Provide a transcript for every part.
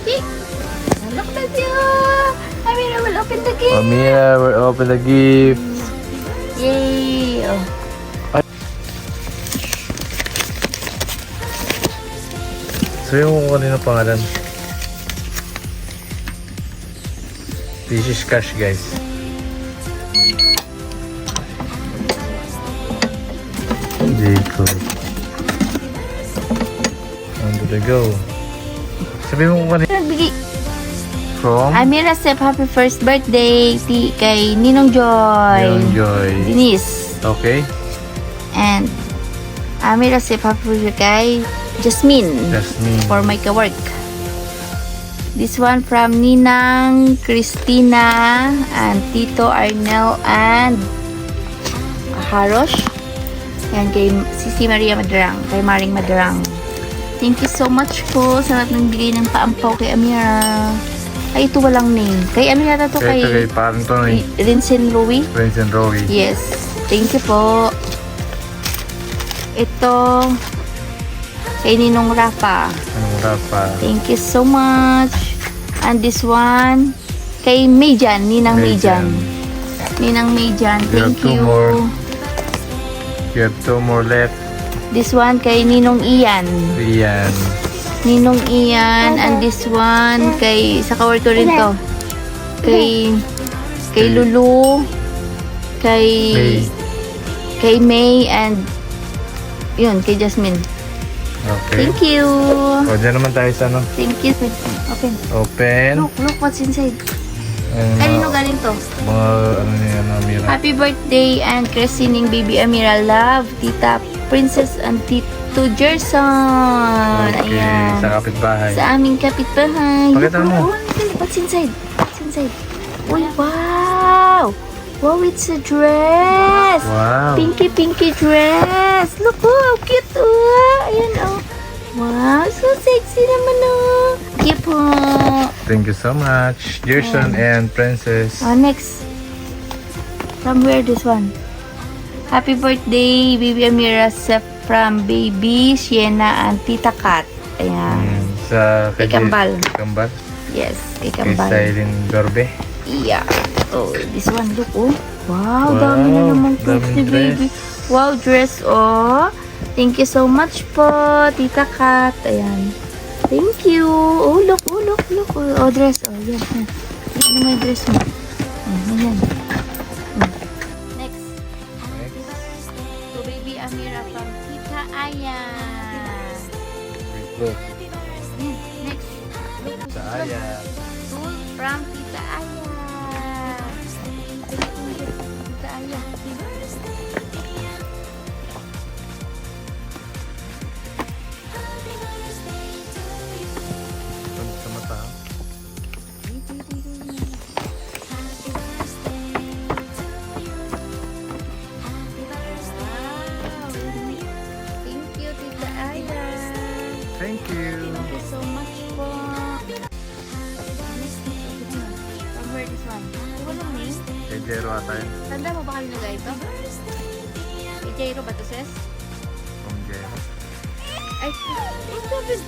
Look at you! Amira will open the gift! Amira will open the gift. Yay! Oh. Sabi mo kung kanino pangalan. This is cash, guys. Jacob. On to the go. Sabi mo kung kanino. Nagbigay. From? Amira Sep, happy first birthday kay Ninong Joy. Yung Joy. Denise. Okay. And Amira Sep, happy birthday kay Jasmine. Jasmine. For my kawork. This one from Ninang, Christina, and Tito Arnel, and Harosh. Yan kay Sisi Maria Madrang, kay Maring Madrang. Thank you so much po sa lahat ng bigay ng paampaw kay Amira. Ay, ito walang name. Kay Amira to Kay parang to na Rinsen Rui. Rinsen Rui. Yes. Thank you po. Ito kay Ninong Rafa. Anong Rafa? Thank you so much. And this one kay Mayjan, Ninang Mayjan. Ninang Mayjan, thank you. You have two more left. This one kay Ninong Ian. Ian. Ninong Ian, and this one kay sa kawork ko rin to. Kay Lulu, kay May, and yun, kay Jasmine. Okay. Thank you. O, dyan naman tayo sa ano. Thank you. Open. Open. Look what's inside. And, Kanino galing to? mga ano niya, Amira. Happy birthday and christening baby Amira. Love, Tita Princess and Tito Gerson. Okay, Ayan. sa kapitbahay. Sa aming kapitbahay. Pakita mo. What's inside? What's inside? Uy, wow! Wow, it's a dress! Wow. Pinky dress! Look, oh, how cute, oh! Ayan, oh. Wow, so sexy naman, oh. Thank you po. Thank you so much. Gerson and Princess. Next. From where this one? Happy birthday, baby Amira Sep from baby Sienna and Tita Kat. Ayan. Sa Kay Kambal. Kambal. Yes, kay Kay Kambal. Silene Dorbe. Yeah. Oh, this one, look, oh. Wow, dami na naman clothes ni baby. Wow, dress, oh. Thank you so much po, Tita Kat. Ayan. Thank you. Oh, look. Oh, dress. Oh, yan. Ano may dress mo? Ayan. Next. So, baby Amira from Tita Aya. Look. Next. Sa Aya. Tool from Tita Aya. Tita Aya. Sa mata. Thank you, Tita Aya. Thank you. Thank you so much po. From where this one? Walang name? Kay Jero ata yun. Tanda mo ba kami nagay ito? Kay Jairo ba ito, sis? From Jero. Ay, open.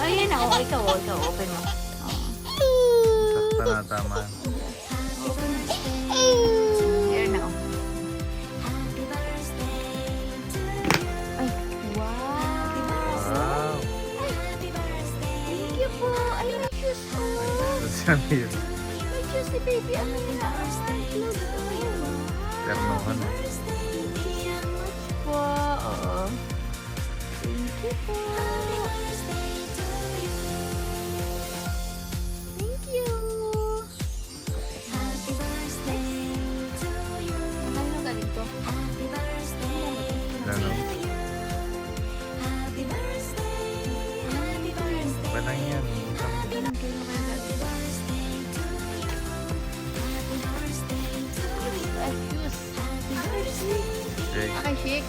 Ayun na, okay ka. Ikaw, open mo. Sakta na tama. Here na, oh. Ay, wow. Wow. Thank you po. Ay, may shoes po. Sa Amira. May shoes si baby Amira. Ay, clothes. Ay, wow. Ternohan. Thank you so much po. Oo. Thank you po. Thank you. Ano galing to? Ano? Walang yan. Shake. Okay, shake.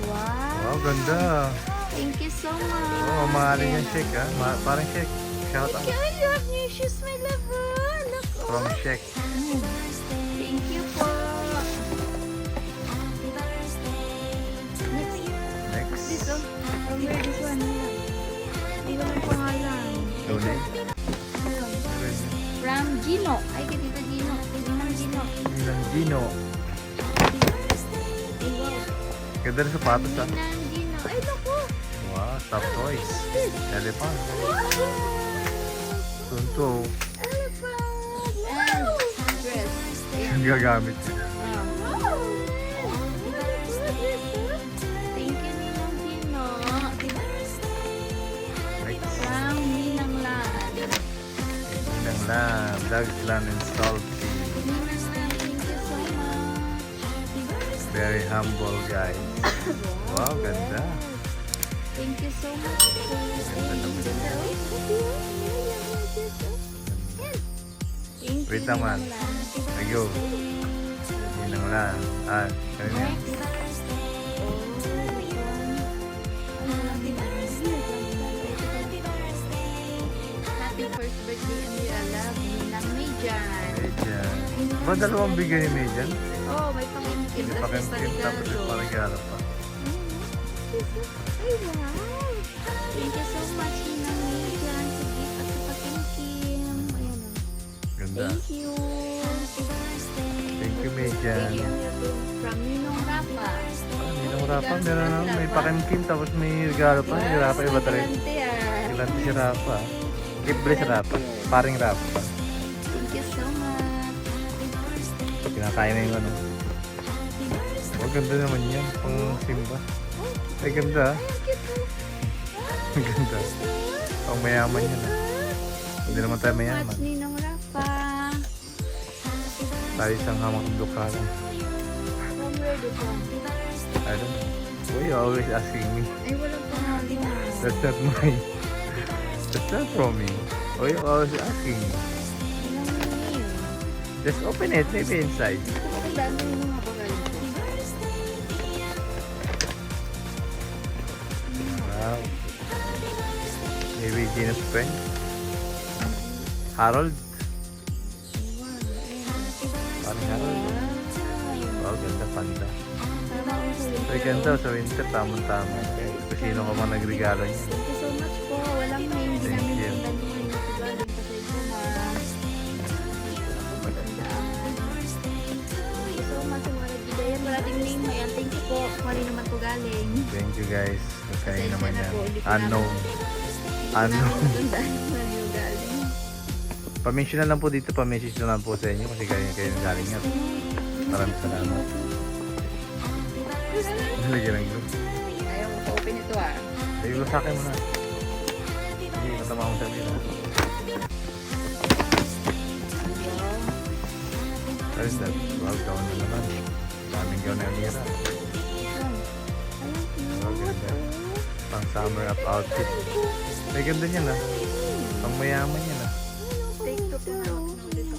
Wow. Wow, ganda. Thank you so much. Oo, maaaring yung shake ha. Parang shake. Shout out. I love new shoes, my lover. Look, From oh. shake. Thank you po. Next. Next. Dito. From where this one? Hindi ko ng pangalan. Tunay. Ninang Gino. Ay, kay Tito Gino. Ninang Gino. Ninang Gino. Ay, wow. Ganda rin sapatos ah. Ninang Gino. Ay, naku. Wow, top toys. Elephant. Tunto. Elephant. And dress. Ayan. Ang gagamit niya. Thank you, Ninang Gino. Nice. From Ninang Lan. Ninang Lam. Dogs Land and Salty. Ninang Lan, thank you so much. Very humble guys. Wow, ganda. Thank you so much. Ganda naman. Thank you, Wait naman. Ninang Lan. Ayo. Ninang Lam. Ah, kanina. Next. Happy first birthday, Amira Love. Ninang Mejan. Medyan. Ba dalawang bigay ni Medyan? Oh, may pakimkim. Hindi pa kim tapos yung paragala pa. Ay, wow. Thank you so much, Ninang Mejan. Sa gift at sa pakimkim. Ayan o. Ganda. Thank you. Thank you, Thank Medyan. you, Amira. From Ninong Rafa. Ninang Rapa, meron na. May pakimkim tapos may regalo pa. Si Rapa iba talaga. Galante, ah. Kilante si Rapa. Libre si Rapa. Paring Rapa. Thank you so much. Kinakain na yung ano. Oh, ganda naman yan. Pang simba. Ay, ganda. ah. Ang ganda. Pang mayaman yan. ah. Hindi naman tayo mayaman. Much, Ninong Rafa. Tayo isang hamang luka lang. From where this one? I don't know. Why you always asking me? Ay, walang pangalan na. That's not mine. That's not from me. Why you always asking me? Walang name. Just open it. Maybe inside. Ang dami yung mga pagaling ko. Wow. Maybe Gina's friend. Harold. Parang Harold. Wow, ganda panda. Tama ako sa Ay, ganda sa winter. Tamang-tama. Kung sino ka man nagregalo niya. Thank you so much po. Walang name. Hindi Thank namin you. sundan mo yung pagaling. Pasensya na. Ako matandaan. Thank you so much sa mga nagbigayan. Wala ding name. Ayan, thank you po. Mali naman po galing. Thank you guys. Kakain Pasensya naman na yan. po, hindi ko Unknown. Namin Unknown. sundan. Mali yung galing. Pa-mention na lang po dito. Pa-message na lang po sa inyo kasi kayo galing nga. Maraming salamat. Nalagyan ng glue. Ayaw mo pa-open ito ah. Ay, sa akin mo na. Hindi, matama mo sa nila. What is that? Wow, gawin na naman. Daming gawin na yung nira. Wow, ganda. Pang summer up outfit. May ganda niyan ah. Pang mayaman yan ah. Take to dito.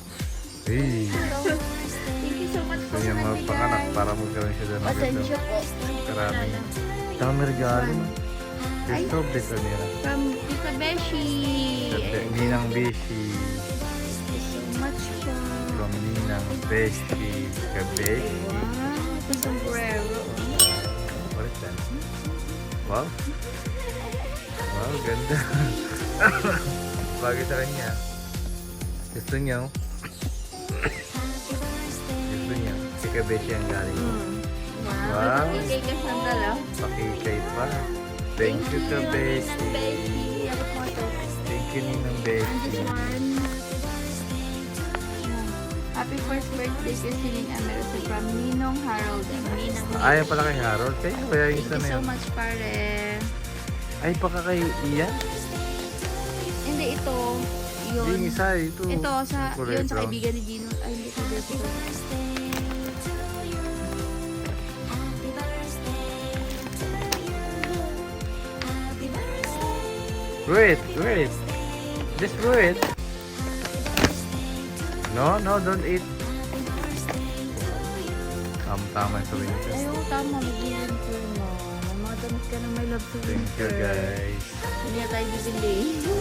Hey! Thank you so much Gusto po niya sa magpanganak nagbigay. para magkaroon siya doon ng Pasensya ganda. po. Karami. Saka may regalo. Ay. Gusto, bless na nira. From Tita Beshi. Ninang Beshi. Thank you so much po. From Ninang Beshi. Kabeshi. Wow, ito sombrero. What is that? Wow. Wow, ganda. Bagay sa kanya. Gusto niya. oh. Gusto niya. Si Kabeshi ang galing. Wow. Wow. May pakikay ka sandal ah. Pakikay pa. Thank you, Kabeshi. Ninang Beshi. Ako po ito. Thank you, Ninang And Beshi. this one. Happy first birthday kay Sining Amerso from Ninong Harold and Ninang Beshi. Ayaw pala kay Harold. Kaya kaya yung Thank isa you na so yun. much, pare. Ay, baka kay Ian? Hindi, ito. Yun. Hindi yung isa. Ito. Ito, sa, Yung kulay yun sa brown. kaibigan ni Gino. Ay, hindi ko dito. Wait, wait. Just wait. No, no, don't eat. Tama sa winter. Ay, oo, tama. Mag-iwan ko mo. May mga damit ka na may love to Thank you, winter. guys. Hindi na tayo bibili. Wala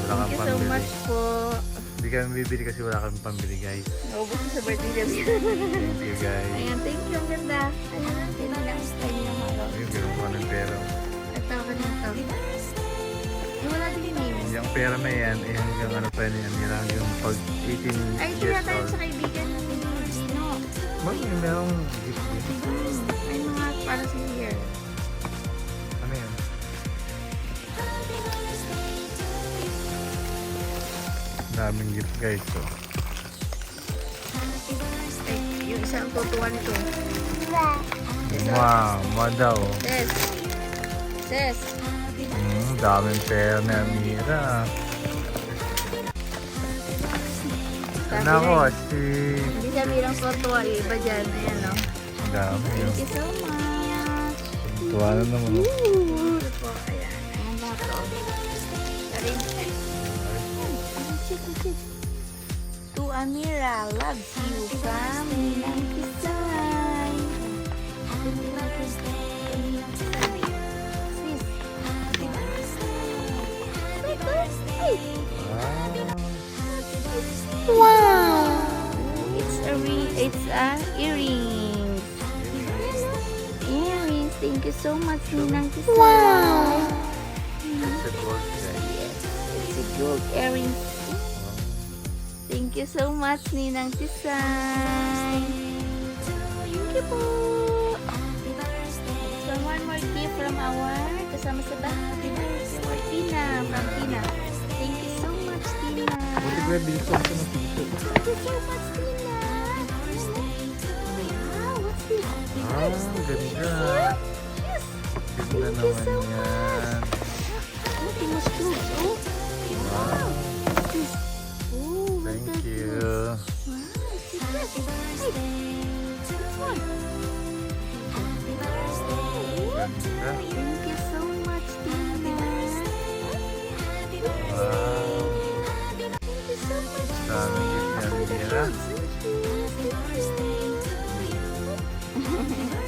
Thank kang you so pambili. much po. Hindi kami bibili kasi wala kami pambili, guys. Naubos ko sa birthday niya. Thank you, guys. Ayan, thank you. Ang ganda. Ayan lang. Ayan lang. Ayan lang. Halo. Ayun, gano'n ko ng pera. Ito, kanina to. Wala din name. Yung pera na yan, eh hanggang ano pa yan, hanggang pag 18 Ay, ito years yata yun old. sa kaibigan ni Gino. Bang, yung merong gift din. May mga para sa year. Ano yan? Daming gift guys. So. Ay, yung isang tutuan ito. Wow, madaw. Ses. Ses. Daming pera na Mira. Sabi Ano ko, na, si... hindi siya bilang tutuwa. Iba dyan. Ayan, no? Dami yun. Thank you so much. Tuwa na naman. Ooh. Ito po. Ayan. Ayan lahat. Oh. Karin. To Amira, loves you from Ninang Kisay. Sis. Wow! It's a earrings. Earrings. Thank you so much, Ninang Kisay. Wow! It's a gold guys. It's a gold earrings. Thank you so much, Ninang Tisay. Thank you po. So, one more gift from our kasama sa bahay. For Tina, from Tina. Thank you so much, Tina. Buti ko yung bilson ko ng piso. Thank you so much, Tina. Wow, what's this? Ganda. Yes. Ganda Thank you naman so yan. Oh, Tina's clothes. Oh. Wow. What's this? Oh, what's Thank that you. clothes? Wow, it's a dress. Hey, this one. Ganda. Thank you so much, Tina. Wow. Thank you so much. Daming gift yan, Mira. Thank you.